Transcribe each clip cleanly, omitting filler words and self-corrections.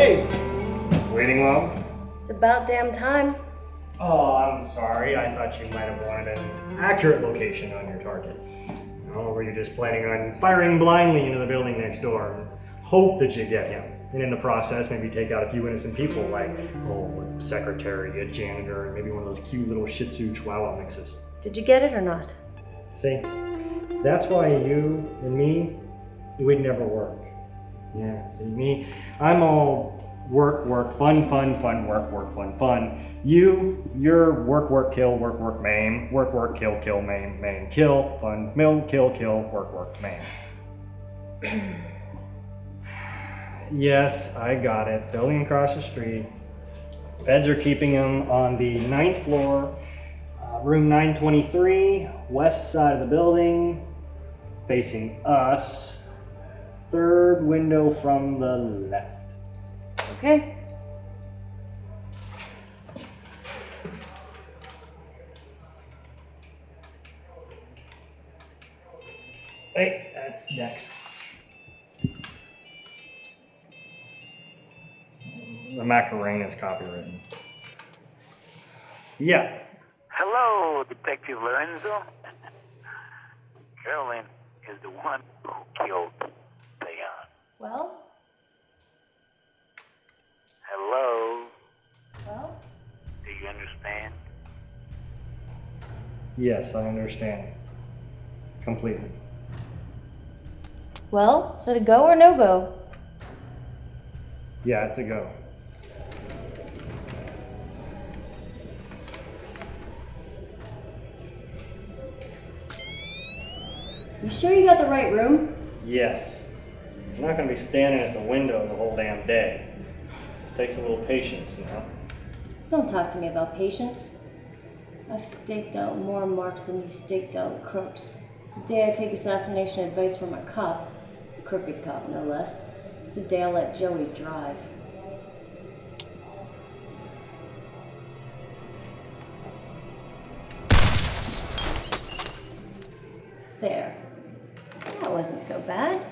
Hey! Waiting long? It's about damn time. Oh, I'm sorry. I thought you might have wanted an accurate location on your target. Or were you just planning on firing blindly into the building next door and hope that you get him? And in the process, maybe take out a few innocent people like, a secretary, a janitor, and maybe one of those cute little Shih Tzu Chihuahua mixes. Did you get it or not? See, that's why you and me, we'd never work. Yeah, see, me, I'm all work, fun, work, fun. You're work, kill, work, maim, work, kill, maim, kill, fun, kill, work, maim. Yes, I got it. Building across the street. Feds are keeping him on the 9th floor, room 923, west side of the building, facing us. 3rd window from the left. Okay. Hey, that's Dex. The Macarena's copywritten. Yeah. Hello, Detective Lorenzo. Carolyn is the one who killed Leon. Well? Hello? Well? Do you understand? Yes, I understand. Completely. Well, is it a go or no go? Yeah, it's a go. You sure you got the right room? Yes. I'm not going to be standing at the window the whole damn day. This takes a little patience, you know? Don't talk to me about patience. I've staked out more marks than you've staked out crooks. The day I take assassination advice from a cop, a crooked cop no less, it's the day I'll let Joey drive. There. That wasn't so bad.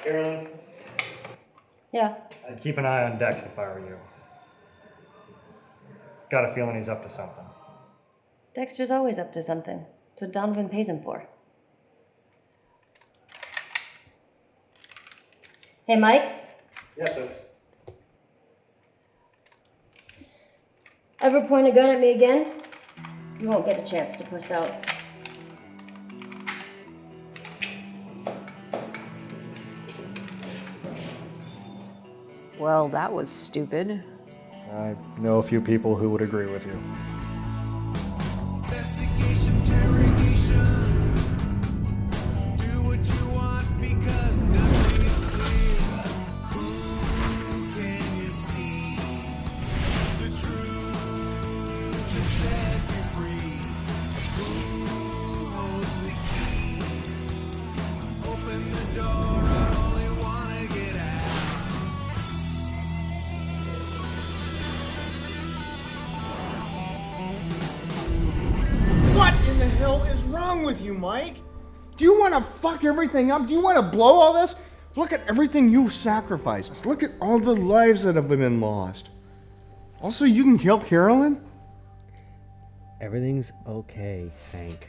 Carolyn? Yeah. I'd keep an eye on Dex if I were you. Got a feeling he's up to something. Dexter's always up to something. That's what Donovan pays him for. Hey, Mike? Yes, Dex. Ever point a gun at me again? You won't get a chance to puss out. Well, that was stupid. I know a few people who would agree with you. Investigation, interrogation. Do what you want because nothing is clear. Who can you see? The truth that sets you free. Who holds the key? Open the door, I only wanna get out. What in the hell is wrong with you, Mike? Do you want to fuck everything up? Do you want to blow all this? Look at everything you've sacrificed. Look at all the lives that have been lost. Also, you can kill Carolyn? Everything's okay, Hank.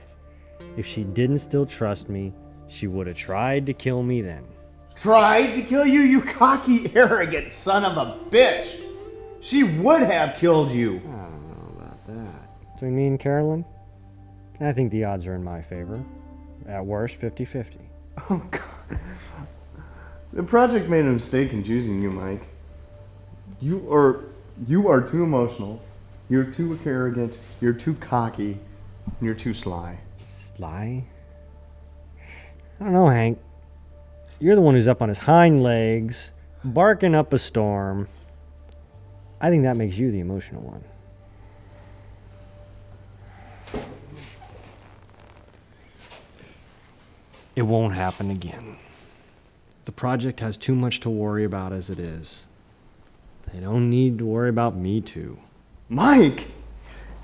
If she didn't still trust me, she would have tried to kill me then. Tried to kill you, you cocky, arrogant son of a bitch. She would have killed you. I don't know about that. Between me and Carolyn, I think the odds are in my favor. At worst, 50-50. Oh, God. The project made a mistake in choosing you, Mike. You are too emotional. You're too arrogant. You're too cocky. And you're too sly. Sly? I don't know, Hank. You're the one who's up on his hind legs, barking up a storm. I think that makes you the emotional one. It won't happen again. The project has too much to worry about as it is. They don't need to worry about me too. Mike!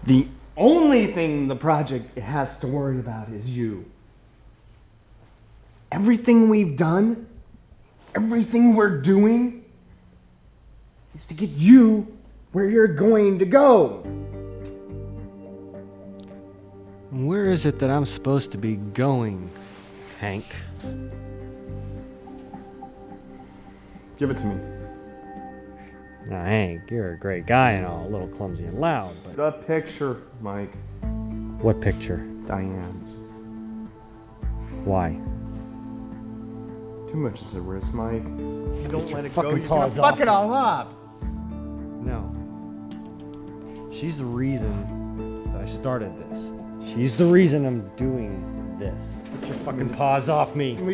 The only thing the project has to worry about is you. Everything we've done, everything we're doing, is to get you where you're going to go. Where is it that I'm supposed to be going, Hank? Give it to me. Now, Hank, you're a great guy and all, a little clumsy and loud, but... The picture, Mike. What picture? Diane's. Why? Too much is at risk, Mike. If you don't let it go, fucking you're gonna paws fuck off it me. all up. No. She's the reason that I started this. She's the reason I'm doing this. Get your fucking paws off me. Give me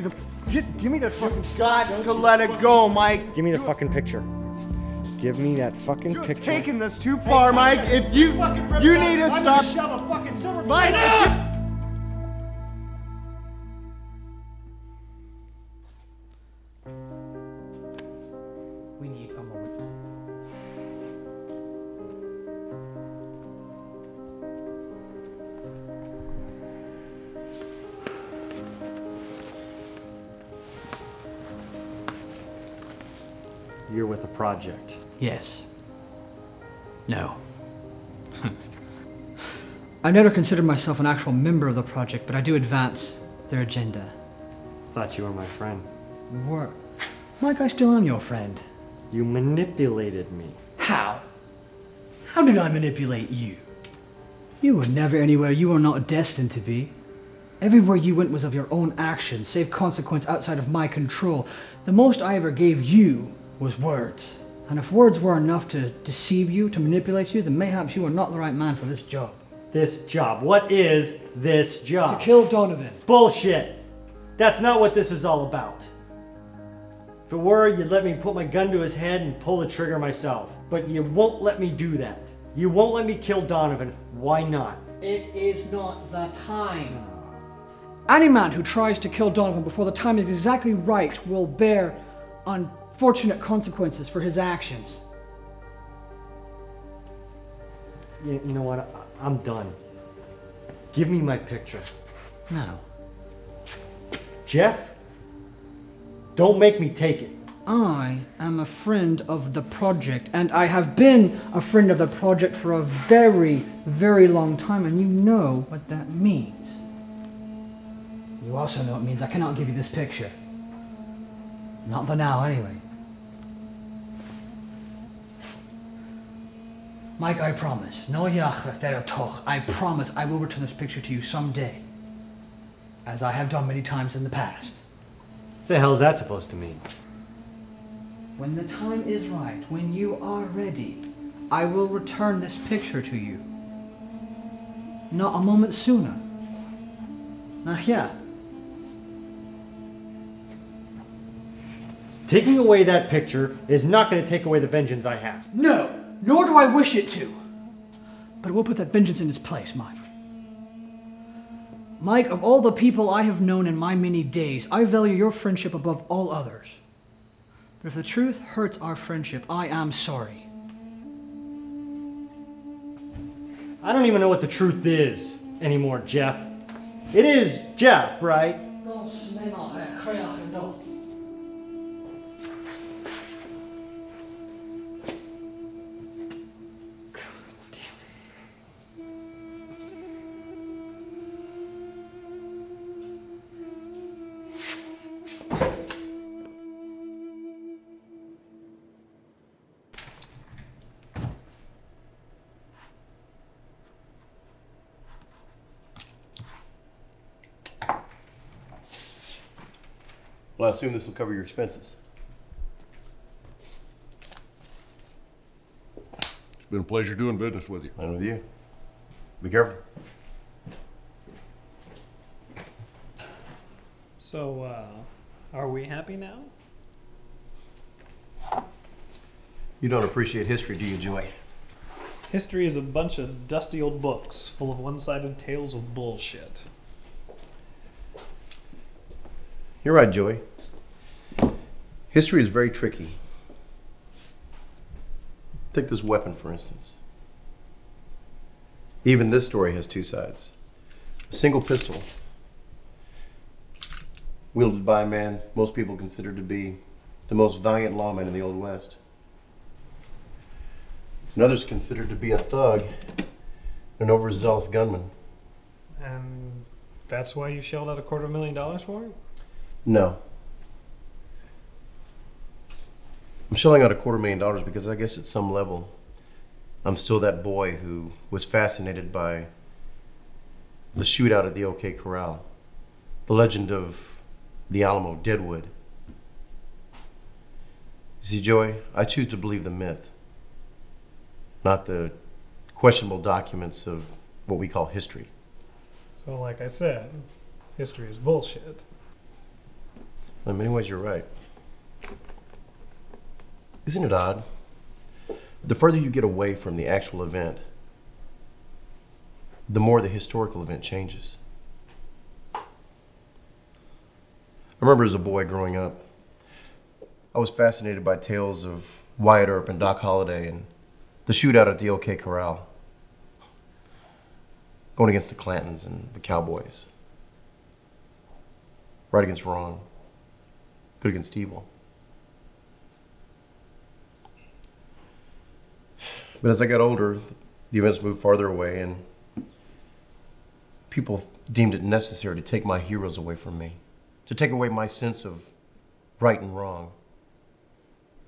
the fucking got to let it go, Mike. Give me the fucking picture. Give me that fucking You're picture. taking this too far, Mike. If you need to stop. Shove a fucking silver Mike, We need a moment. You're with the project. Yes. No. I've never considered myself an actual member of the project, but I do advance their agenda. Thought you were my friend. What? Mike, I still am your friend. You manipulated me. How? How did I manipulate you? You were never anywhere you were not destined to be. Everywhere you went was of your own action, save consequence outside of my control. The most I ever gave you was words. And if words were enough to deceive you, to manipulate you, then mayhaps you are not the right man for this job. This job. What is this job? To kill Donovan. Bullshit. That's not what this is all about. If it were, you'd let me put my gun to his head and pull the trigger myself. But you won't let me do that. You won't let me kill Donovan. Why not? It is not the time. Any man who tries to kill Donovan before the time is exactly right will bear unfortunate consequences for his actions. You know what? I'm done. Give me my picture. Now, Jeff, don't make me take it. I am a friend of the project, and I have been a friend of the project for a very, very long time, and you know what that means. You also know it means I cannot give you this picture. Not for now, anyway. Mike, I promise. No yachre feratoch. I promise I will return this picture to you someday. As I have done many times in the past. What the hell is that supposed to mean? When the time is right, when you are ready, I will return this picture to you. Not a moment sooner. Not yet. Taking away that picture is not going to take away the vengeance I have. No, nor do I wish it to. But it will put that vengeance in its place, Mike. Mike, of all the people I have known in my many days, I value your friendship above all others. But if the truth hurts our friendship, I am sorry. I don't even know what the truth is anymore, Jeff. It is Jeff, right? Well, I assume this will cover your expenses. It's been a pleasure doing business with you. And with you. Be careful. So, are we happy now? You don't appreciate history, do you, Joy? History is a bunch of dusty old books full of one-sided tales of bullshit. You're right, Joey. History is very tricky. Take this weapon, for instance. Even this story has two sides. A single pistol wielded by a man most people consider to be the most valiant lawman in the Old West. And others considered to be a thug and an overzealous gunman. And that's why you shelled out $250,000 for it? No. I'm shelling out $250,000 because I guess at some level I'm still that boy who was fascinated by the shootout at the OK Corral, the legend of the Alamo Deadwood. See, Joey, I choose to believe the myth, not the questionable documents of what we call history. So, like I said, history is bullshit. In many ways, you're right. Isn't it odd? The further you get away from the actual event, the more the historical event changes. I remember as a boy growing up, I was fascinated by tales of Wyatt Earp and Doc Holliday and the shootout at the OK Corral, going against the Clantons and the Cowboys. Right against wrong, good against evil. But as I got older, the events moved farther away, and people deemed it necessary to take my heroes away from me, to take away my sense of right and wrong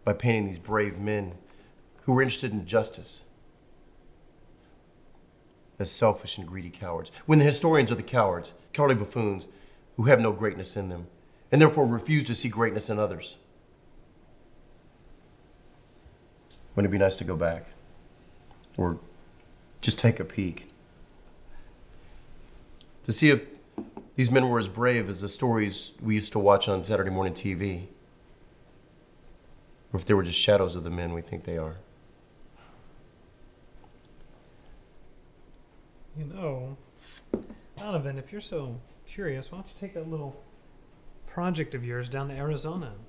by painting these brave men who were interested in justice as selfish and greedy cowards, when the historians are the cowards, cowardly buffoons who have no greatness in them, and therefore refuse to see greatness in others. Wouldn't it be nice to go back? Or just take a peek to see if these men were as brave as the stories we used to watch on Saturday morning TV, or if they were just shadows of the men we think they are. You know, Donovan, if you're so curious, why don't you take that little project of yours down to Arizona and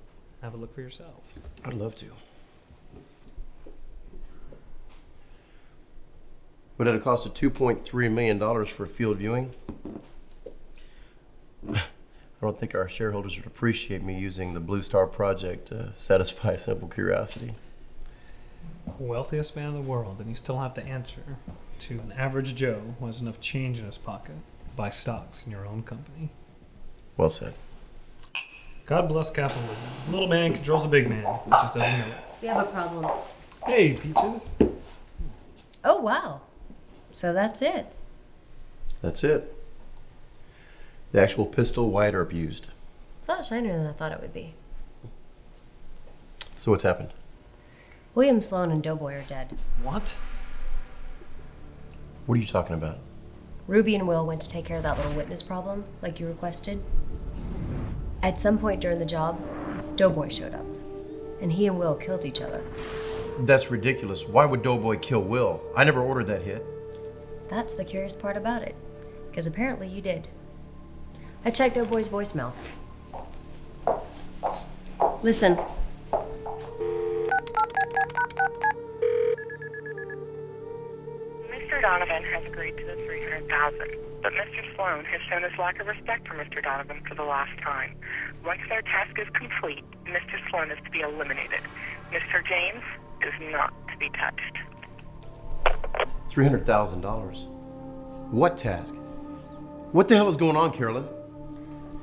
have a look for yourself? I'd love to. But at a cost of $2.3 million for field viewing, I don't think our shareholders would appreciate me using the Blue Star Project to satisfy a simple curiosity. Wealthiest man in the world, and you still have to answer to an average Joe who has enough change in his pocket to buy stocks in your own company. Well said. God bless capitalism. The little man controls the big man. He just doesn't know it. We have a problem. Hey, Peaches. Oh, wow. So that's it. That's it. The actual pistol Wyatt Earp used. It's a lot shinier than I thought it would be. So what's happened? William Sloan and Doughboy are dead. What? What are you talking about? Ruby and Will went to take care of that little witness problem, like you requested. At some point during the job, Doughboy showed up, and he and Will killed each other. That's ridiculous. Why would Doughboy kill Will? I never ordered that hit. That's the curious part about it, because apparently you did. I checked Doughboy's voicemail. Listen. Mr. Donovan has agreed to the $300,000, but Mr. Sloan has shown his lack of respect for Mr. Donovan for the last time. Once their task is complete, Mr. Sloan is to be eliminated. Mr. James is not to be touched. $300,000. What task? What the hell is going on, Carolyn?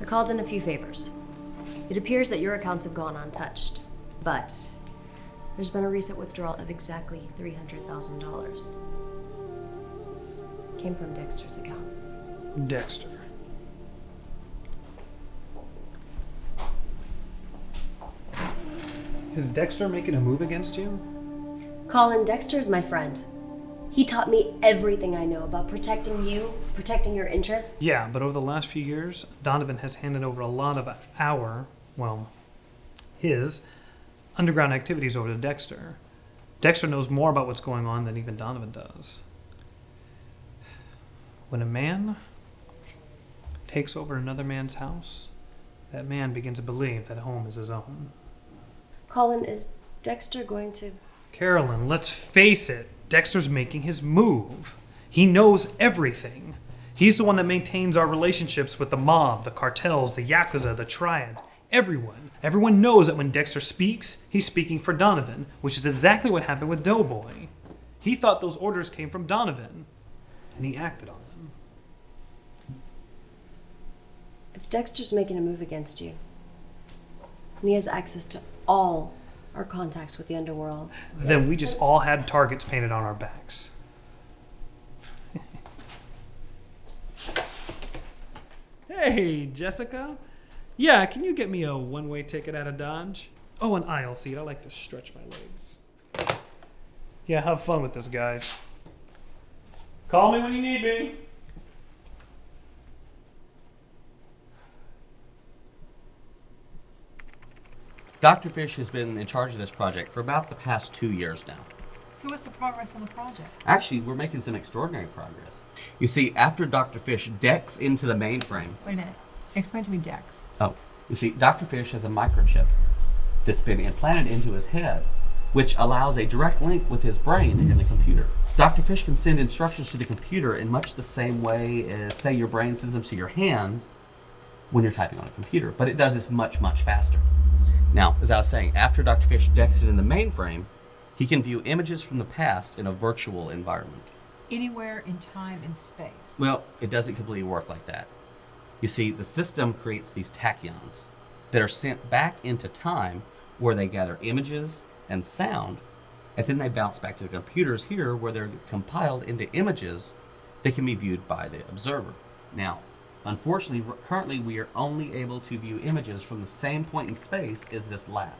I called in a few favors. It appears that your accounts have gone untouched, but there's been a recent withdrawal of exactly $300,000. Came from Dexter's account. Dexter. Is Dexter making a move against you? Colin, Dexter's my friend. He taught me everything I know about protecting you, protecting your interests. Yeah, but over the last few years, Donovan has handed over a lot of his underground activities over to Dexter. Dexter knows more about what's going on than even Donovan does. When a man takes over another man's house, that man begins to believe that home is his own. Colin, is Dexter going to... Carolyn, let's face it. Dexter's making his move. He knows everything. He's the one that maintains our relationships with the mob, the cartels, the Yakuza, the triads, everyone. Everyone knows that when Dexter speaks, he's speaking for Donovan, which is exactly what happened with Doughboy. He thought those orders came from Donovan, and he acted on them. If Dexter's making a move against you, and he has access to all our contacts with the underworld, Then we just all had targets painted on our backs. Hey, Jessica. Yeah, can you get me a one-way ticket out of Dodge? Oh, an aisle seat. I like to stretch my legs. Yeah, have fun with this, guys. Call me when you need me. Dr. Fish has been in charge of this project for about the past 2 years now. So what's the progress on the project? Actually, we're making some extraordinary progress. You see, after Dr. Fish decks into the mainframe... Wait a minute. Explain to me Dex. Oh, you see, Dr. Fish has a microchip that's been implanted into his head, which allows a direct link with his brain in the computer. Dr. Fish can send instructions to the computer in much the same way as, say, your brain sends them to your hand when you're typing on a computer, but it does this much, much faster. Now, as I was saying, after Dr. Fish decks it in the mainframe, he can view images from the past in a virtual environment. Anywhere in time and space. Well, it doesn't completely work like that. You see, the system creates these tachyons that are sent back into time where they gather images and sound, and then they bounce back to the computers here where they're compiled into images that can be viewed by the observer. Now, unfortunately, currently we are only able to view images from the same point in space as this lab.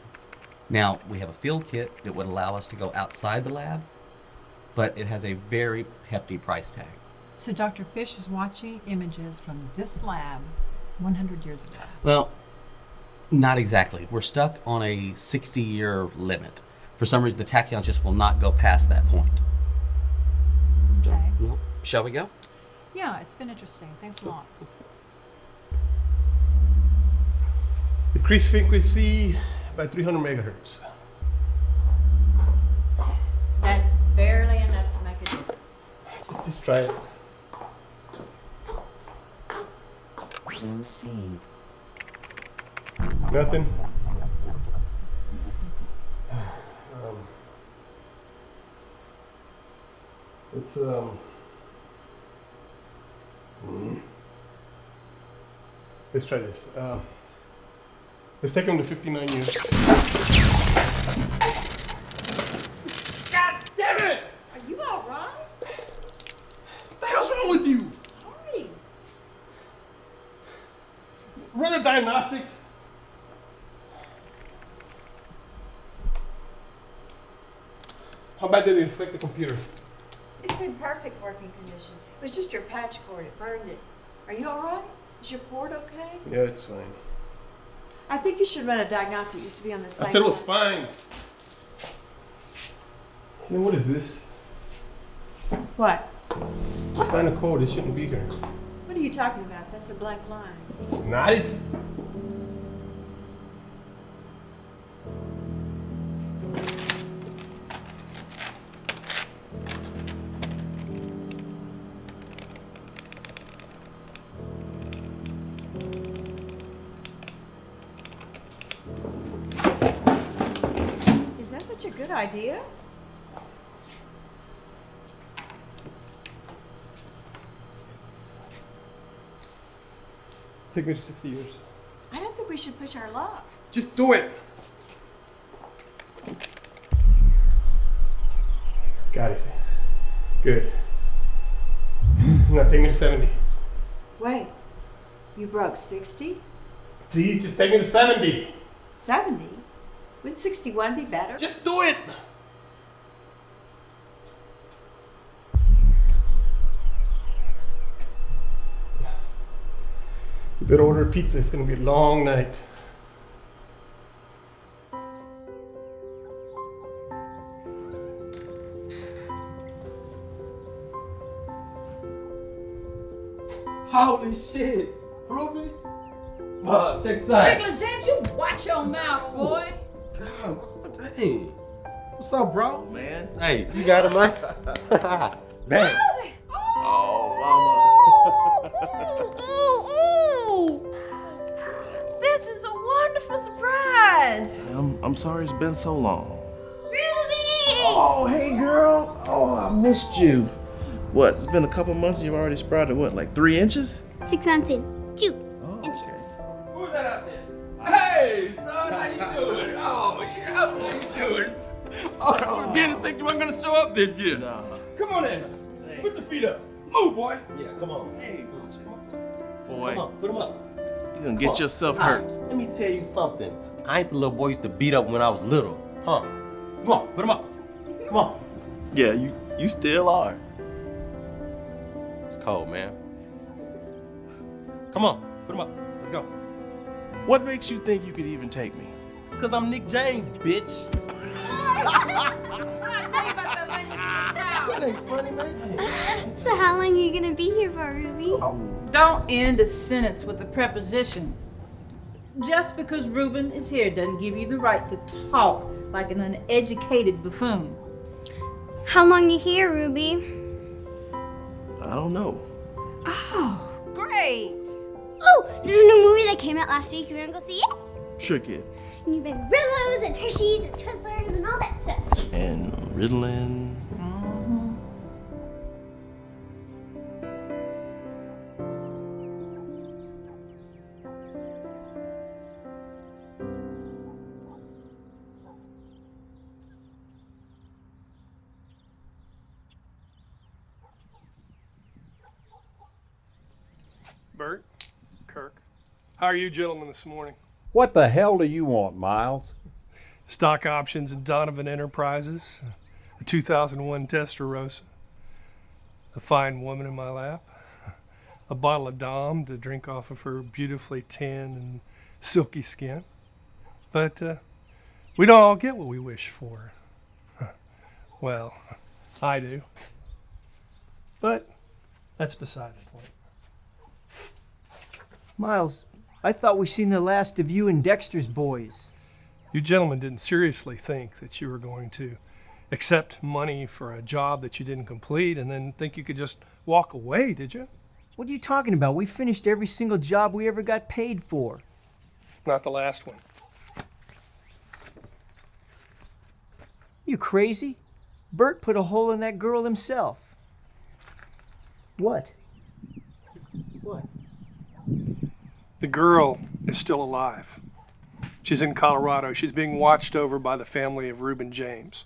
Now, we have a field kit that would allow us to go outside the lab, but it has a very hefty price tag. So Dr. Fish is watching images from this lab 100 years ago. Well, not exactly. We're stuck on a 60-year limit. For some reason, the tachyons just will not go past that point. Okay. Well, shall we go? Yeah, it's been interesting. Thanks a lot. Decrease frequency by 300 megahertz. That's barely enough to make a difference. Just try it. Nothing. It's let's try this. Let's take him to 59 years. God damn it! Are you all right? What the hell's wrong with you? Sorry. Run a diagnostics. How bad did it affect the computer? It's in perfect working condition. It was just your patch cord. It burned it. Are you all right? Is your port okay? Yeah, it's fine. I think you should run a diagnostic just to be on the safe I said it was side. fine. Then what is this? What? It's kind of cold. It shouldn't be here. What are you talking about? That's a blank line. It's not. It's. Is that such a good idea? Take me to 60 years. I don't think we should push our luck. Just do it. Got it. Good. Now take me to 70. Wait. You broke 60? Please, just take me to 70. 70? Wouldn't 61 be better? Just do it. You better order a pizza. It's going to be a long night. Holy shit! Ruby? Take a side. Nicholas James, you watch your mouth, boy. God, dang. What's up, bro? Man. Hey, you got it, man? Bang. Oh, Oh, mama. for surprise! I'm sorry it's been so long. Ruby! Oh, hey girl. Oh, I missed you. What, it's been a couple months, you've already sprouted what, like 3 inches? 6 months in 2 inches. Who's that out there? Hey, son, how you doing? Oh, yeah, how you doing? Oh, I didn't think you weren't gonna show up this year. Nah. Come on in. Put your feet up. Move, boy. Yeah, come on. Hey, Boy, come on, put 'em up. you're gonna get yourself hurt. Let me tell you something. I ain't the little boy you used to beat up when I was little, huh? Come on, put 'em up. Come on. Yeah, you still are. It's cold, man. Come on, put 'em up. Let's go. What makes you think you could even take me? Cause I'm Nick James, bitch. That ain't funny, man. So how long are you gonna be here for, Ruby? Don't end a sentence with a preposition. Just because Reuben is here doesn't give you the right to talk like an uneducated buffoon. How long you here, Ruby? I don't know. Oh, great. Oh, there's a new movie that came out last week. You wanna go see it? Sure kid. And you've been Rillos and Hershey's and Twizzlers and all that stuff. And Ritalin. Bert, Kirk, how are you gentlemen this morning? What the hell do you want, Miles? Stock options in Donovan Enterprises, a 2001 Testarossa, a fine woman in my lap, a bottle of Dom to drink off of her beautifully tan and silky skin. But we don't all get what we wish for. Well, I do. But that's beside the point. Miles, I thought we seen the last of you and Dexter's boys. You gentlemen didn't seriously think that you were going to accept money for a job that you didn't complete and then think you could just walk away, did you? What are you talking about? We finished every single job we ever got paid for. Not the last one. You crazy? Bert put a hole in that girl himself. What? What? The girl is still alive. She's in Colorado. She's being watched over by the family of Reuben James.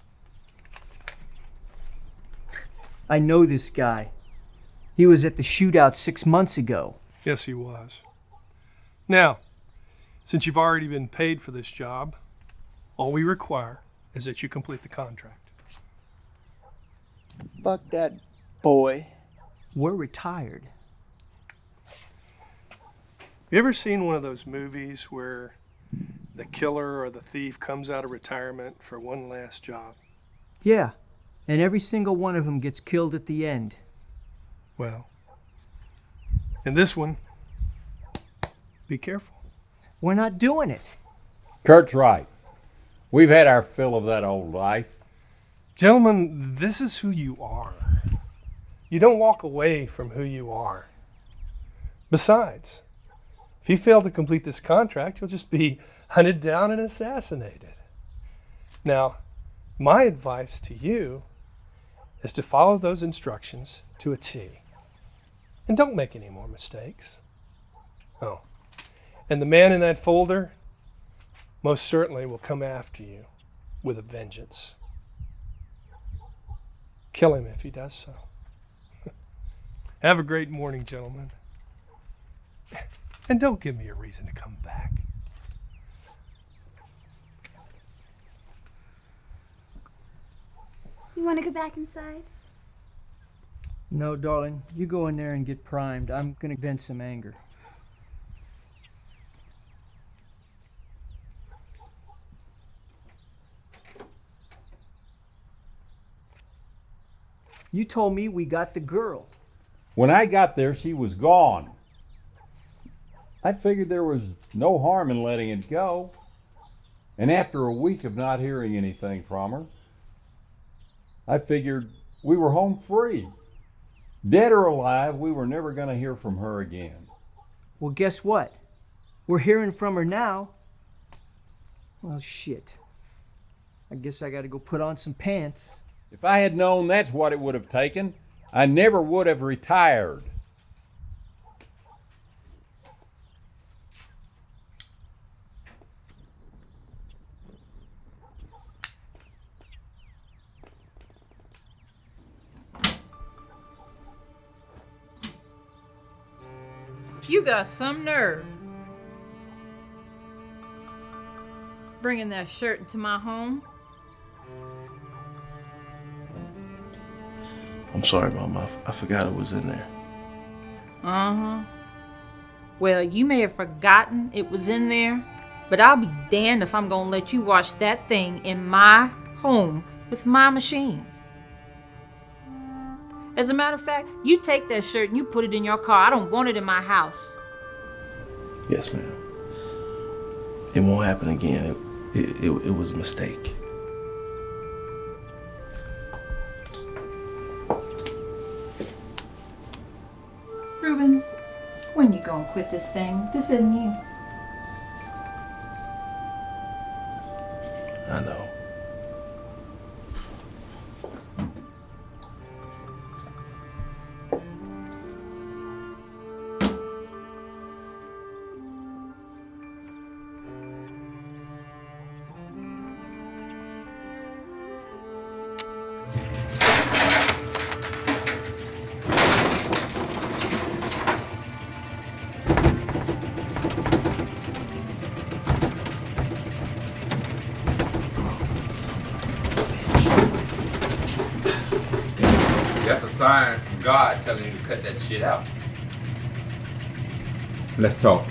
I know this guy. He was at the shootout 6 months ago. Yes, he was. Now, since you've already been paid for this job, all we require is that you complete the contract. Fuck that boy. We're retired. You ever seen one of those movies where the killer or the thief comes out of retirement for one last job? Yeah, and every single one of them gets killed at the end. Well, in this one, be careful. We're not doing it. Kurt's right. We've had our fill of that old life. Gentlemen, this is who you are. You don't walk away from who you are. Besides, if you fail to complete this contract, you'll just be hunted down and assassinated. Now, my advice to you is to follow those instructions to a T. And don't make any more mistakes. Oh, and the man in that folder most certainly will come after you with a vengeance. Kill him if he does so. Have a great morning, gentlemen. And don't give me a reason to come back. You want to go back inside? No, darling. You go in there and get primed. I'm gonna vent some anger. You told me we got the girl. When I got there, she was gone. I figured there was no harm in letting it go. And after a week of not hearing anything from her, I figured we were home free. Dead or alive, we were never going to hear from her again. Well, guess what? We're hearing from her now. Well, shit. I guess I gotta go put on some pants. If I had known that's what it would have taken, I never would have retired. You got some nerve. Bringing that shirt into my home. I'm sorry, Mama. I forgot it was in there. Uh-huh. Well, you may have forgotten it was in there, but I'll be damned if I'm gonna let you wash that thing in my home with my machine. As a matter of fact, you take that shirt and you put it in your car. I don't want it in my house. Yes, ma'am. It won't happen again. It was a mistake. Reuben, when you gonna quit this thing? This isn't you. I know. That's a sign from God telling you to cut that shit out. Let's talk.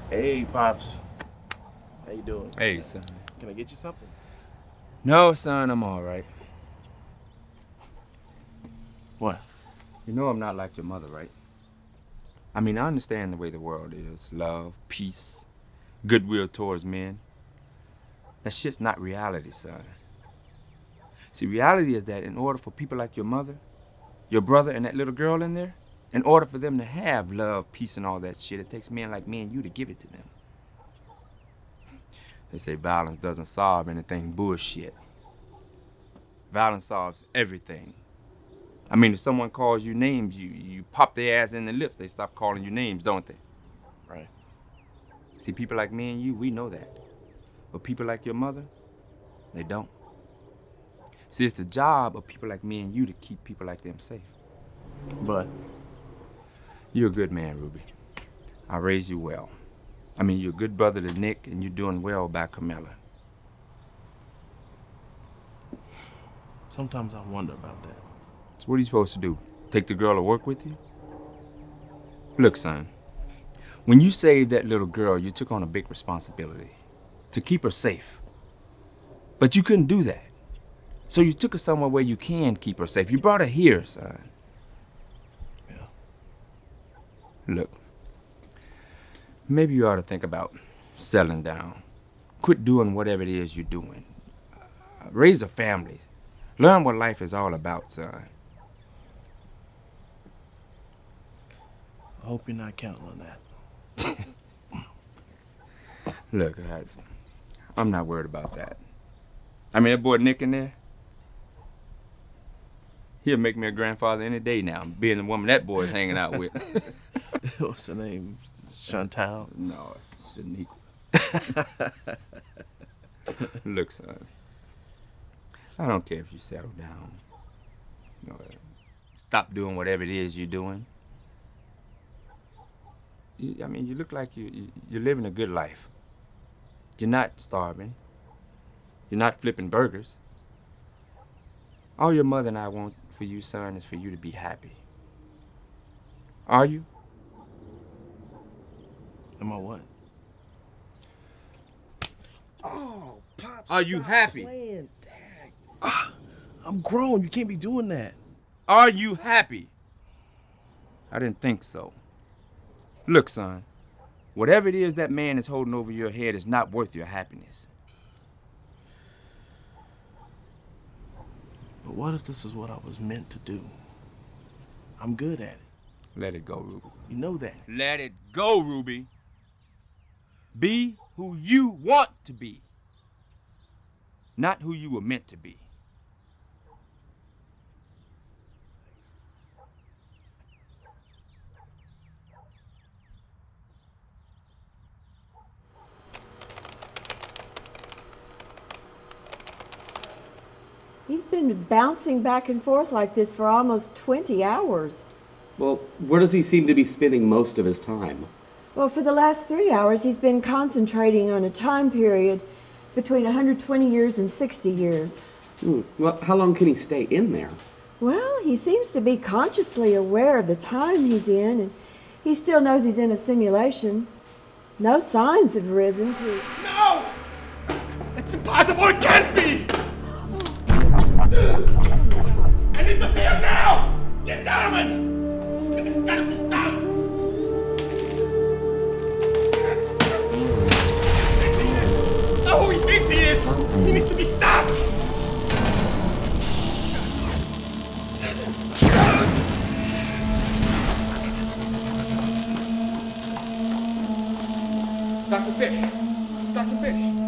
Hey, Pops. How you doing? Hey, son. Can I get you something? No, son, I'm all right. What? You know I'm not like your mother, right? I mean, I understand the way the world is. Love, peace, goodwill towards men. That shit's not reality, son. See, reality is that in order for people like your mother, your brother, and that little girl in there, in order for them to have love, peace, and all that shit, it takes men like me and you to give it to them. They say violence doesn't solve anything. Bullshit. Violence solves everything. I mean, if someone calls you names, you pop their ass in the lips. They stop calling you names, don't they? Right. See, people like me and you, we know that. But people like your mother, they don't. See, it's the job of people like me and you to keep people like them safe. But you're a good man, Ruby. I raised you well. I mean, you're a good brother to Nick, and you're doing well by Carmela. sometimes I wonder about that. So what are you supposed to do? Take the girl to work with you? Look, son, when you saved that little girl, you took on a big responsibility to keep her safe. But you couldn't do that. So you took her somewhere where you can keep her safe. You brought her here, son. Yeah. Look, maybe you ought to think about settling down. Quit doing whatever it is you're doing. Raise a family. Learn what life is all about, son. I hope you're not counting on that. Look, guys, I'm not worried about that. I mean, that boy Nick in there, he'll make me a grandfather any day now, being the woman that boy's hanging out with. What's her name? Chantal? No, it's Shaniqua. Look, son, I don't care if you settle down. You know, stop doing whatever it is you're doing. I mean, you look like you're living a good life. You're not starving. You're not flipping burgers. All your mother and I want for you, son, is for you to be happy. Are you? Am I what? Oh, Pops, are you happy? Playing. Dang. I'm grown. You can't be doing that. Are you happy? I didn't think so. Look, son, Whatever it is that man is holding over your head is not worth your happiness. But what if this is what I was meant to do? I'm good at it. Let it go, Ruby. You know that. Let it go, Ruby. Be who you want to be, not who you were meant to be. He's been bouncing back and forth like this for almost 20 hours. Well, where does he seem to be spending most of his time? Well, for the last 3 hours, he's been concentrating on a time period between 120 years and 60 years. Well, how long can he stay in there? Well, he seems to be consciously aware of the time he's in, and he still knows he's in a simulation. No signs have risen to... No! It's impossible! It can't be! I need to see him now! Get Donovan! It's gotta be stopped! Not who he thinks he is! He needs to be stopped! Dr. Fish! Dr. Fish!